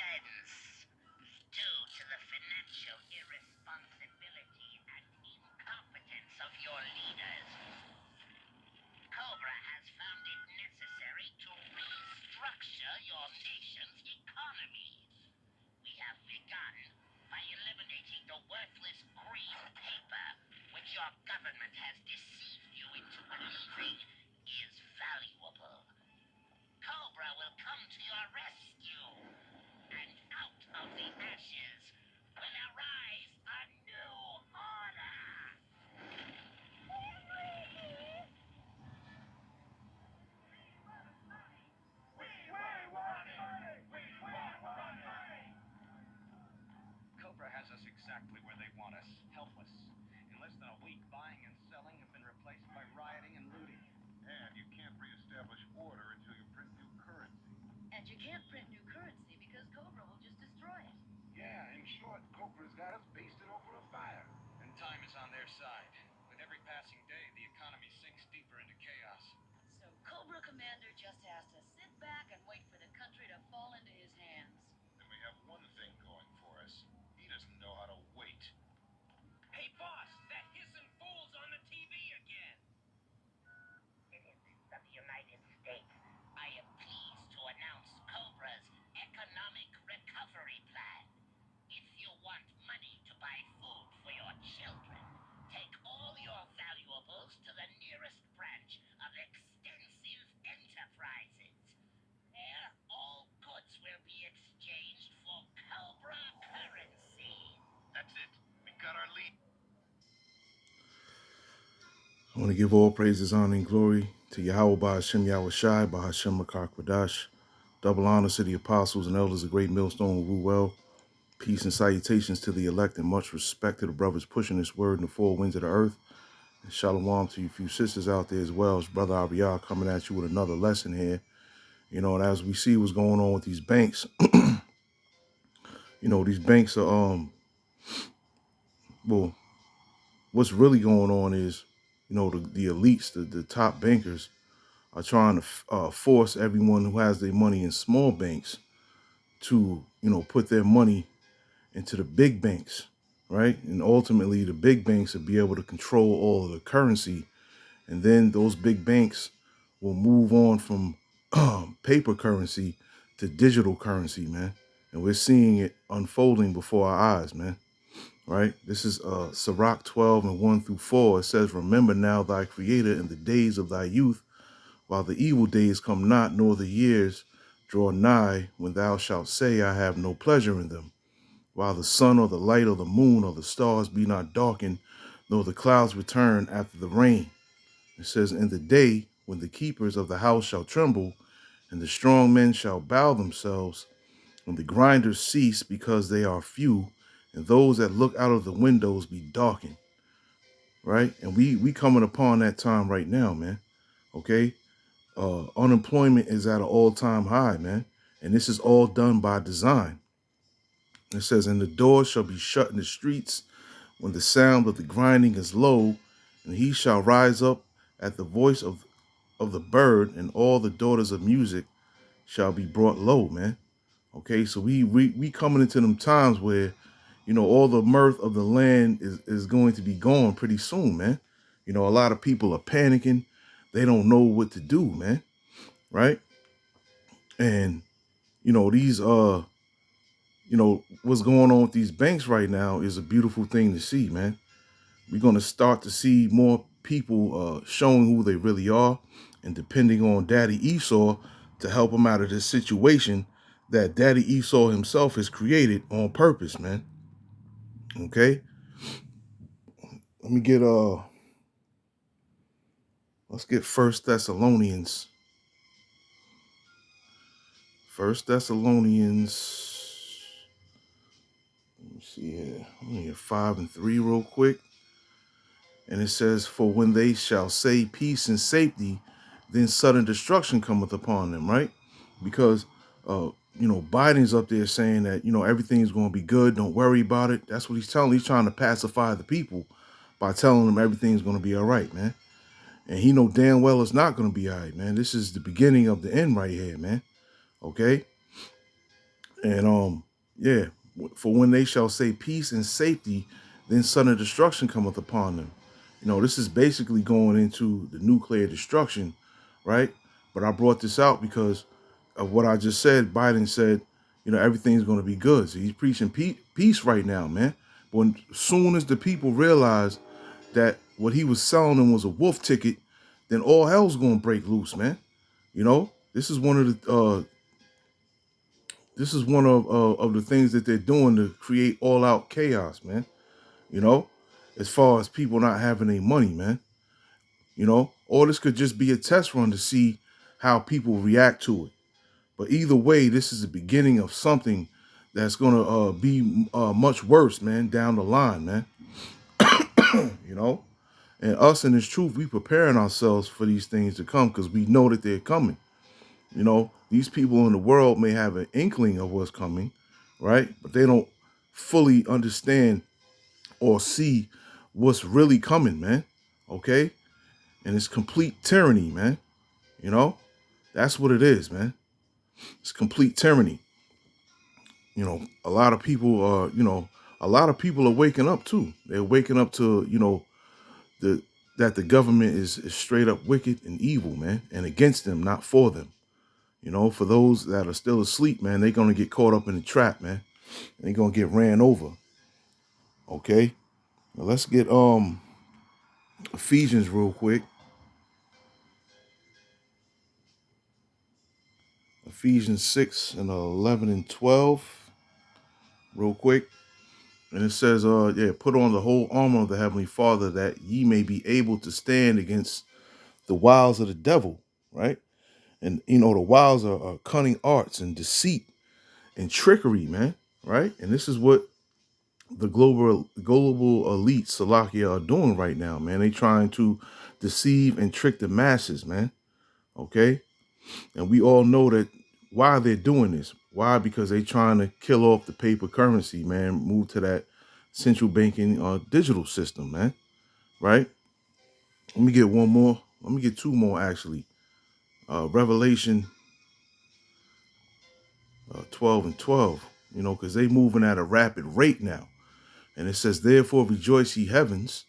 sense. Due to the financial irresponsibility and incompetence of your leaders, Cobra has found it necessary to restructure your nation's economy. We have begun by eliminating the worthless green paper, which your government has deceived you into believing is valuable. Cobra will come to your rescue, and out of the ashes will arise a new order. Cobra has us exactly where they want us, helpless. In less than a week, buying and selling have been replaced by rioting and looting. And you can't reestablish order until you print new currency. And you can't print new currency because Cobra will just destroy it. Yeah, in short, Cobra's got us basted over a fire. And time is on their side. With every passing day, the economy sinks deeper into chaos. So Cobra Commander just has to sit back and wait for the country to fall into his hands. And we have one thing going for us. He doesn't know how to wait. Hey, boss, that hissing fool's on the TV again. Citizens of the United States, I am pleased to announce Cobra's Economic Recovery Plan. If you want money to buy food for your children, take all your valuables to the nearest branch of Extensive Enterprises. There, all goods will be exchanged for Cobra currency. That's it. We got our lead. I want to give all praises, honor, and glory to Yahweh by Hashem Yahweh Shai, by Hashem Makar Kwadash. Double honors to the apostles and elders of Great Millstone who rule well. Peace and salutations to the elect, and much respect to the brothers pushing this word in the four winds of the earth. And shalom to you few sisters out there as well. As Brother Abiyah coming at you with another lesson here. You know, and as we see what's going on with these banks, you know, these banks are, well, what's really going on is, you know, the elites, the top bankers are trying to force everyone who has their money in small banks to, you know, put their money into the big banks, right? And ultimately, the big banks will be able to control all of the currency. And then those big banks will move on from paper currency to digital currency, man. And we're seeing it unfolding before our eyes, man. Right? This is Sirach 12 and 1 through 4. It says, remember now thy creator in the days of thy youth, while the evil days come not, nor the years draw nigh, when thou shalt say, I have no pleasure in them. While the sun or the light or the moon or the stars be not darkened, nor the clouds return after the rain. It says, in the day when the keepers of the house shall tremble, and the strong men shall bow themselves, when the grinders cease because they are few, and those that look out of the windows be darkened. Right? And we coming upon that time right now, man. Okay? Unemployment is at an all-time high, man. And this is all done by design. It says, and the doors shall be shut in the streets when the sound of the grinding is low, and he shall rise up at the voice of the bird, and all the daughters of music shall be brought low, man. Okay, so we coming into them times where, you know, all the mirth of the land is going to be gone pretty soon, man. You know, a lot of people are panicking. They don't know what to do, man. Right? And, you know, these you know, what's going on with these banks right now is a beautiful thing to see, man. We're gonna start to see more people showing who they really are and depending on Daddy Esau to help them out of this situation that Daddy Esau himself has created on purpose, man. Okay? Let me get let's get First Thessalonians. First Thessalonians. Let me see here. I'm gonna get 5 and 3 real quick. And it says, for when they shall say peace and safety, then sudden destruction cometh upon them, right? Because, you know, Biden's up there saying that, you know, everything's going to be good. Don't worry about it. That's what he's telling. He's trying to pacify the people by telling them everything's going to be all right, man. And he know damn well it's not going to be all right, man. This is the beginning of the end right here, man. Okay? And yeah, for when they shall say peace and safety, then sudden destruction cometh upon them. This is basically going into the nuclear destruction, right? But I brought this out because of what I just said. Biden said, everything's going to be good. So he's preaching peace right now, man. When soon as the people realize that what he was selling them was a wolf ticket, then all hell's going to break loose, man. This is one of the things that they're doing to create all out chaos, man. You know, as far as people not having any money, man. Or this could just be a test run to see how people react to it. But either way, this is the beginning of something that's gonna be much worse, man, down the line, man. you know, and us in this truth, we preparing ourselves for these things to come because we know that they're coming. These people in the world may have an inkling of what's coming, right? But they don't fully understand or see what's really coming, man. Okay? And it's complete tyranny, man. You know? That's what it is, man. It's complete tyranny. A lot of people are waking up too. They're waking up to, the that the government is straight up wicked and evil, man, and against them, not for them. For those that are still asleep, man, they're gonna get caught up in the trap, man. They're gonna get ran over. Okay? Now let's get Ephesians real quick. Ephesians 6 and 11 and 12. Real quick. And it says, put on the whole armor of the Heavenly Father that ye may be able to stand against the wiles of the devil, right? And, the wiles are cunning arts and deceit and trickery, man, right? And this is what the global elite, Salakia, are doing right now, man. They trying to deceive and trick the masses, man, okay? And we all know that why they're doing this. Why? Because they trying to kill off the paper currency, man, move to that central banking digital system, man, right? Let me get one more. Let me get two more, actually. Revelation 12 and 12, because they moving at a rapid rate now. And it says, therefore rejoice ye heavens,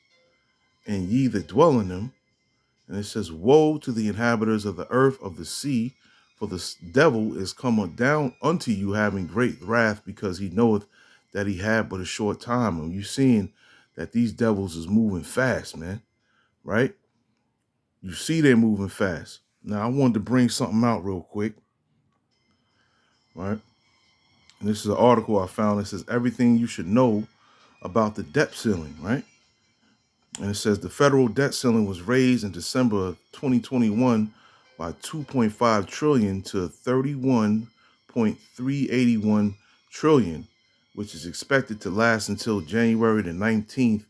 and ye that dwell in them. And it says, woe to the inhabitants of the earth, of the sea, for the devil is come down unto you having great wrath, because he knoweth that he had but a short time. And you seeing that these devils is moving fast, man, right? You see they're moving fast. Now, I wanted to bring something out real quick, right? And this is an article I found that says everything you should know about the debt ceiling, right? And it says the federal debt ceiling was raised in December of 2021 by 2.5 trillion to 31.381 trillion, which is expected to last until January the 19th,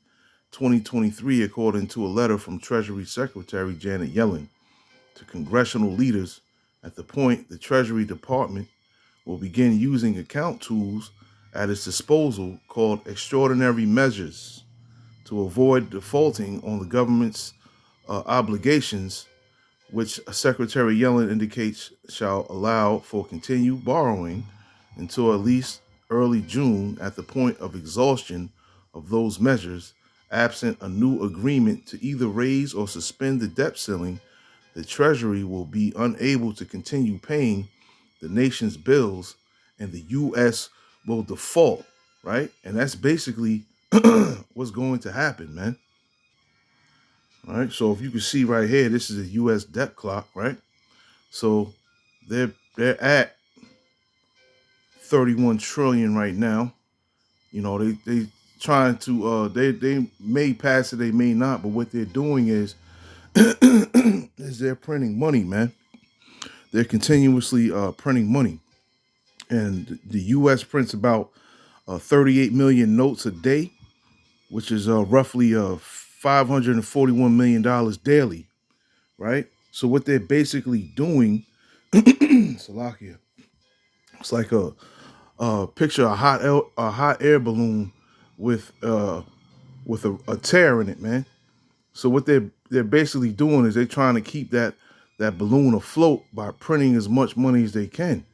2023, according to a letter from Treasury Secretary Janet Yellen to congressional leaders. At the point, the Treasury Department will begin using account tools at its disposal called extraordinary measures to avoid defaulting on the government's obligations, which Secretary Yellen indicates shall allow for continued borrowing until at least early June at the point of exhaustion of those measures. Absent a new agreement to either raise or suspend the debt ceiling, the Treasury will be unable to continue paying the nation's bills and the U.S. will default, right? And that's basically what's going to happen, man. All right. So if you can see right here, this is a U.S. debt clock, right? So they're at 31 trillion right now. They trying to they may pass it, they may not, but what they're doing is is they're printing money, man. They're continuously printing money, and the U.S. prints about 38 million notes a day, which is roughly $541 million daily, right? So what they're basically doing, Salakia, it's like picture a hot air balloon with a tear in it, man. So what they're basically doing is they're trying to keep that balloon afloat by printing as much money as they can.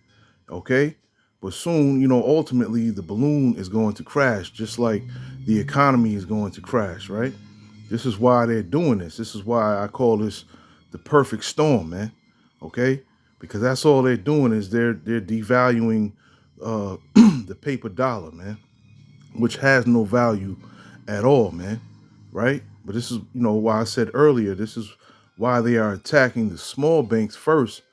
Okay, But soon, ultimately the balloon is going to crash, just like the economy is going to crash, right? This is why they're doing this. This is why I call this the perfect storm, man. Okay, because that's all they're doing is they're devaluing the paper dollar, man, which has no value at all, man. Right? But this is, why I said earlier, this is why they are attacking the small banks first,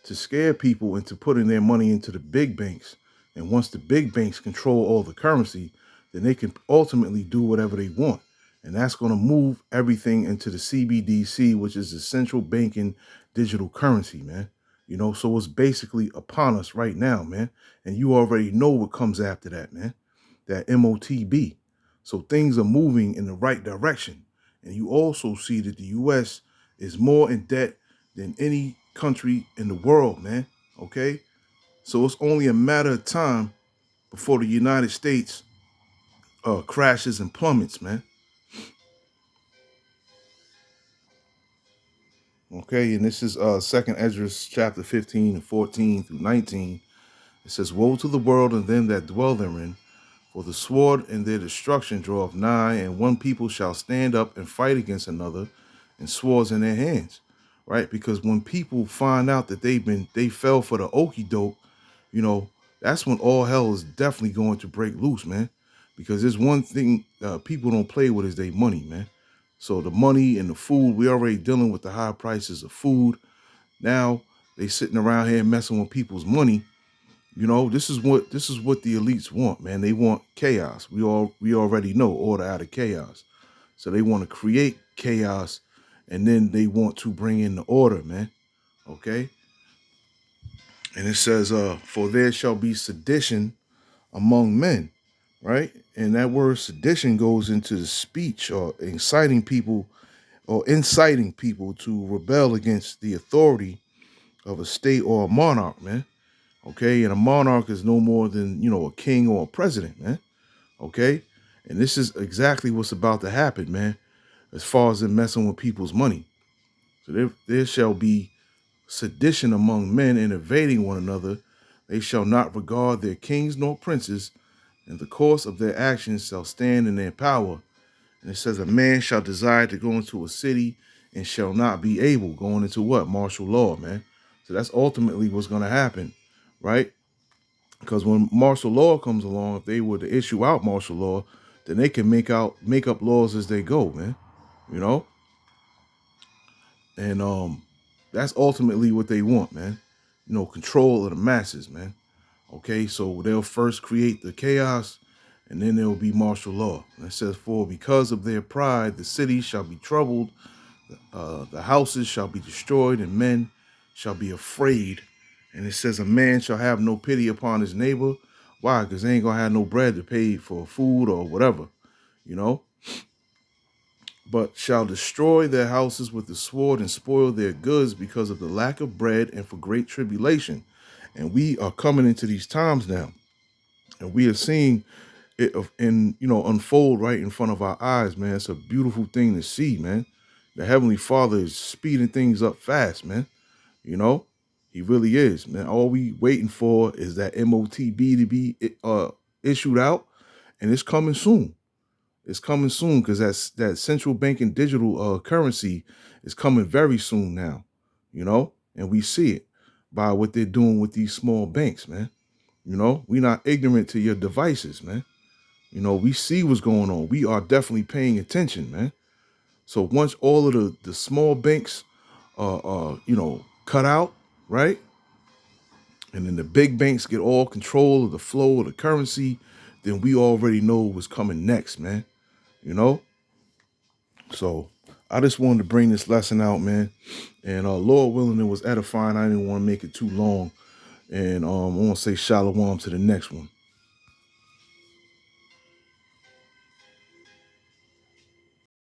to scare people into putting their money into the big banks. And once the big banks control all the currency, then they can ultimately do whatever they want. And that's going to move everything into the CBDC, which is the central banking digital currency, man. So it's basically upon us right now, man. And you already know what comes after that, man. That MOTB. So things are moving in the right direction. And you also see that the US is more in debt than any country in the world, man. Okay? So it's only a matter of time before the United States crashes and plummets, man. Okay, and this is Second Ezra chapter 15 and 14 through 19. It says, "Woe to the world and them that dwell therein, for the sword and their destruction draweth nigh, and one people shall stand up and fight against another, and swords in their hands." Right? Because when people find out that they fell for the okey doke, you know, that's when all hell is definitely going to break loose, man. Because there's one thing people don't play with is their money, man. So the money and the food, we already dealing with the high prices of food. Now they sitting around here messing with people's money. This is what the elites want, man. They want chaos. We already know order out of chaos. So they want to create chaos, and then they want to bring in the order, man. Okay? And it says, for there shall be sedition among men, right? And that word sedition goes into the speech or inciting people to rebel against the authority of a state or a monarch, man. Okay, and a monarch is no more than, a king or a president, man. Okay, and this is exactly what's about to happen, man, as far as them messing with people's money. So there shall be sedition among men and invading one another. They shall not regard their kings nor princes, and the course of their actions shall stand in their power. And it says, a man shall desire to go into a city and shall not be able, going into what? Martial law, man. So that's ultimately what's going to happen, right? Because when martial law comes along, if they were to issue out martial law, then they can make up laws as they go, man. You know? And that's ultimately what they want, man. Control of the masses, man. Okay, so they'll first create the chaos, and then there will be martial law. And it says, for because of their pride, the cities shall be troubled, the houses shall be destroyed, and men shall be afraid. And it says, a man shall have no pity upon his neighbor. Why? Because they ain't gonna have no bread to pay for food or whatever, you know. But shall destroy their houses with the sword and spoil their goods because of the lack of bread and for great tribulation. And we are coming into these times now, and we are seeing it unfold right in front of our eyes, man. It's a beautiful thing to see, man. The Heavenly Father is speeding things up fast, man. You know, he really is, man. All we waiting for is that MOTB to be issued out, and it's coming soon. It's coming soon because that central banking digital currency is coming very soon now, and we see it by what they're doing with these small banks, man. We're not ignorant to your devices, man. We see what's going on. We are definitely paying attention, man. So once all of the small banks cut out, right? And then the big banks get all control of the flow of the currency, then we already know what's coming next, man. You know? So I just wanted to bring this lesson out, man. And Lord willing, it was edifying. I didn't want to make it too long. And I want to say shalom to the next one.